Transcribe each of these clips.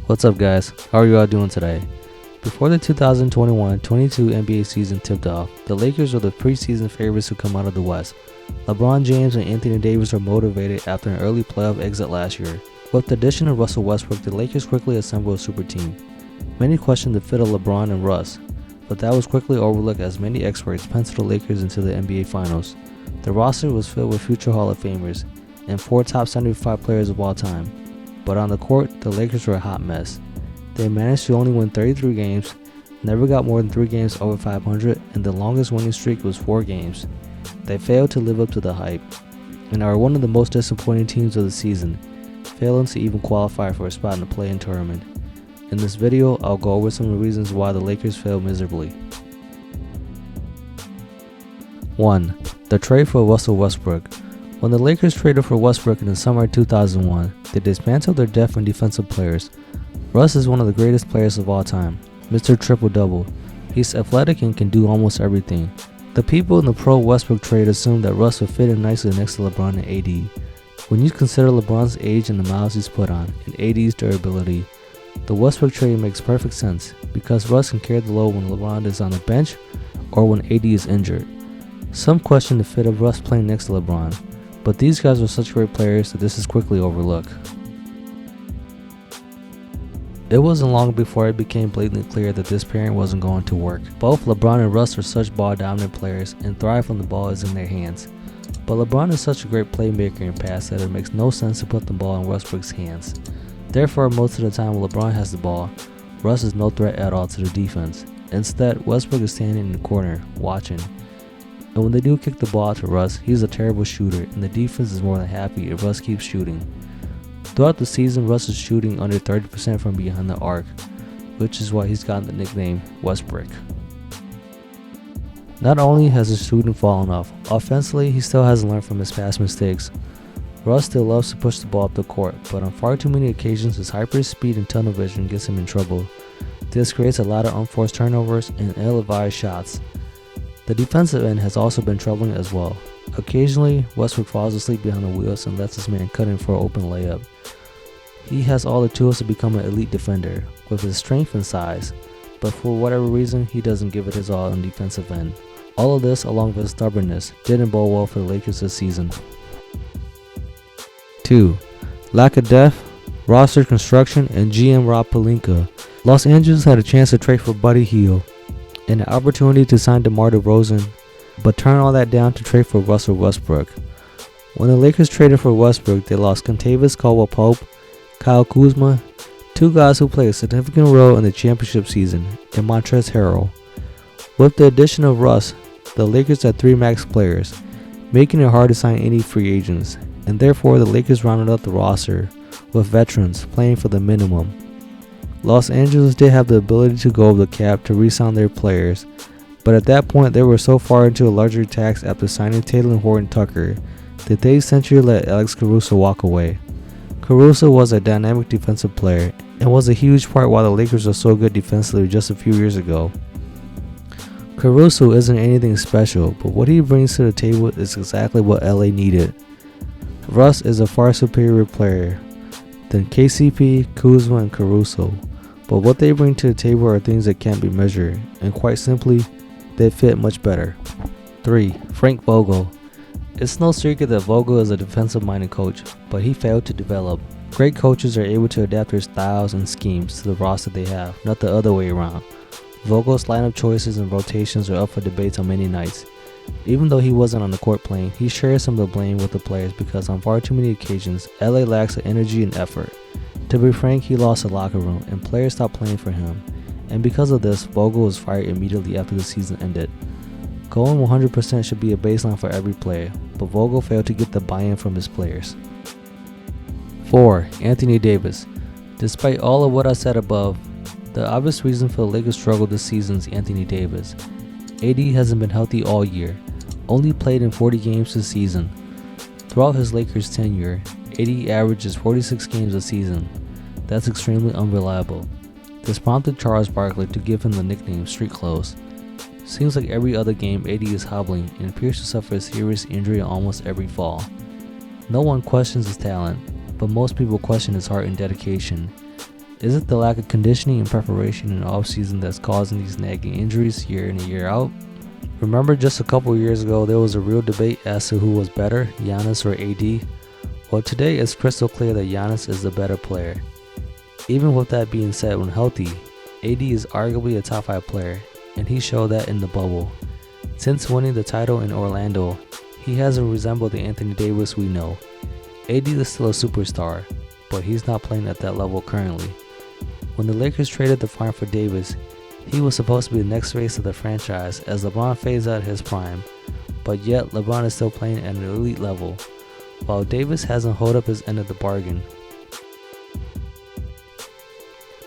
What's up guys, how are you all doing today? Before the 2021-22 NBA season tipped off, the Lakers were the preseason favorites to come out of the West. Lebron James and Anthony Davis were motivated after an early playoff exit last year. With the addition of Russell Westbrook, the Lakers quickly assembled a super team. Many questioned the fit of LeBron and Russ, but that was quickly overlooked as many experts penciled the Lakers into the NBA Finals. The roster was filled with future Hall of Famers and 4 top 75 players of all time. But on the court, the Lakers were a hot mess. They managed to only win 33 games, never got more than 3 games over 500, and the longest winning streak was 4 games. They failed to live up to the hype, and are one of the most disappointing teams of the season, failing to even qualify for a spot in the play-in tournament. In this video, I'll go over some of the reasons why the Lakers failed miserably. 1. The trade for Russell Westbrook. When the Lakers traded for Westbrook in the summer of 2001, they dismantled their depth and defensive players. Russ is one of the greatest players of all time, Mr. Triple-Double. He's athletic and can do almost everything. The people in the pro-Westbrook trade assumed that Russ would fit in nicely next to LeBron and AD. When you consider LeBron's age and the miles he's put on, and AD's durability, the Westbrook trade makes perfect sense because Russ can carry the load when LeBron is on the bench or when AD is injured. Some question the fit of Russ playing next to LeBron, but these guys were such great players that this is quickly overlooked. It wasn't long before it became blatantly clear that this pairing wasn't going to work. Both LeBron and Russ are such ball-dominant players and thrive when the ball is in their hands. But LeBron is such a great playmaker and passer that it makes no sense to put the ball in Westbrook's hands. Therefore, most of the time when LeBron has the ball, Russ is no threat at all to the defense. Instead, Westbrook is standing in the corner, watching. And when they do kick the ball to Russ, he's a terrible shooter, and the defense is more than happy if Russ keeps shooting. Throughout the season, Russ is shooting under 30% from behind the arc, which is why he's gotten the nickname Westbrook. Not only has his shooting fallen off, offensively he still hasn't learned from his past mistakes. Russ still loves to push the ball up the court, but on far too many occasions his hyper speed and tunnel vision gets him in trouble. This creates a lot of unforced turnovers and ill-advised shots. The defensive end has also been troubling as well. Occasionally, Westbrook falls asleep behind the wheels and lets his man cut in for an open layup. He has all the tools to become an elite defender, with his strength and size, but for whatever reason, he doesn't give it his all on the defensive end. All of this, along with his stubbornness, didn't bode well for the Lakers this season. 2. Lack of depth, roster construction, and GM Rob Pelinka. Los Angeles had a chance to trade for Buddy Hield and an opportunity to sign DeMar DeRozan, but turned all that down to trade for Russell Westbrook. When the Lakers traded for Westbrook, they lost Kentavious Caldwell-Pope, Kyle Kuzma, 2 guys who played a significant role in the championship season, and Montrezl Harrell. With the addition of Russ, the Lakers had 3 max players, making it hard to sign any free agents, and therefore the Lakers rounded up the roster with veterans playing for the minimum. Los Angeles did have the ability to go over the cap to re-sign their players, but at that point they were so far into a luxury tax after signing Taylor Horton Tucker that they essentially let Alex Caruso walk away. Caruso was a dynamic defensive player and was a huge part why the Lakers were so good defensively just a few years ago. Caruso isn't anything special, but what he brings to the table is exactly what LA needed. Russ is a far superior player than KCP, Kuzma, and Caruso, but what they bring to the table are things that can't be measured, and quite simply, they fit much better. 3. Frank Vogel. It's no secret that Vogel is a defensive-minded coach, but he failed to develop. Great coaches are able to adapt their styles and schemes to the roster they have, not the other way around. Vogel's lineup choices and rotations are up for debates on many nights. Even though he wasn't on the court playing, he shares some of the blame with the players because on far too many occasions, LA lacks the energy and effort. To be frank, he lost the locker room and players stopped playing for him, and because of this, Vogel was fired immediately after the season ended. Going 100% should be a baseline for every player, but Vogel failed to get the buy-in from his players. 4. Anthony Davis. Despite all of what I said above, the obvious reason for the Lakers' struggle this season is Anthony Davis. AD hasn't been healthy all year, only played in 40 games this season. Throughout his Lakers tenure, AD averages 46 games a season. That's extremely unreliable. This prompted Charles Barkley to give him the nickname Street Clothes. Seems like every other game AD is hobbling and appears to suffer a serious injury on almost every fall. No one questions his talent, but most people question his heart and dedication. Is it the lack of conditioning and preparation in the offseason that's causing these nagging injuries year in and year out? Remember just a couple years ago there was a real debate as to who was better, Giannis or AD? Well, today it's crystal clear that Giannis is the better player. Even with that being said, when healthy, AD is arguably a top 5 player, and he showed that in the bubble. Since winning the title in Orlando, he hasn't resembled the Anthony Davis we know. AD is still a superstar, but he's not playing at that level currently. When the Lakers traded the farm for Davis, he was supposed to be the next face of the franchise as LeBron fades out his prime, but yet LeBron is still playing at an elite level, while Davis hasn't held up his end of the bargain.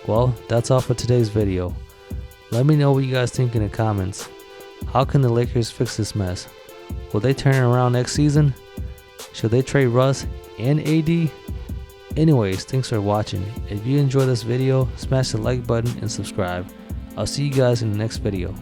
Well, that's all for today's video. Let me know what you guys think in the comments. How can the Lakers fix this mess? Will they turn it around next season? Should they trade Russ and AD? Anyways, thanks for watching. If you enjoyed this video, smash the like button and subscribe. I'll see you guys in the next video.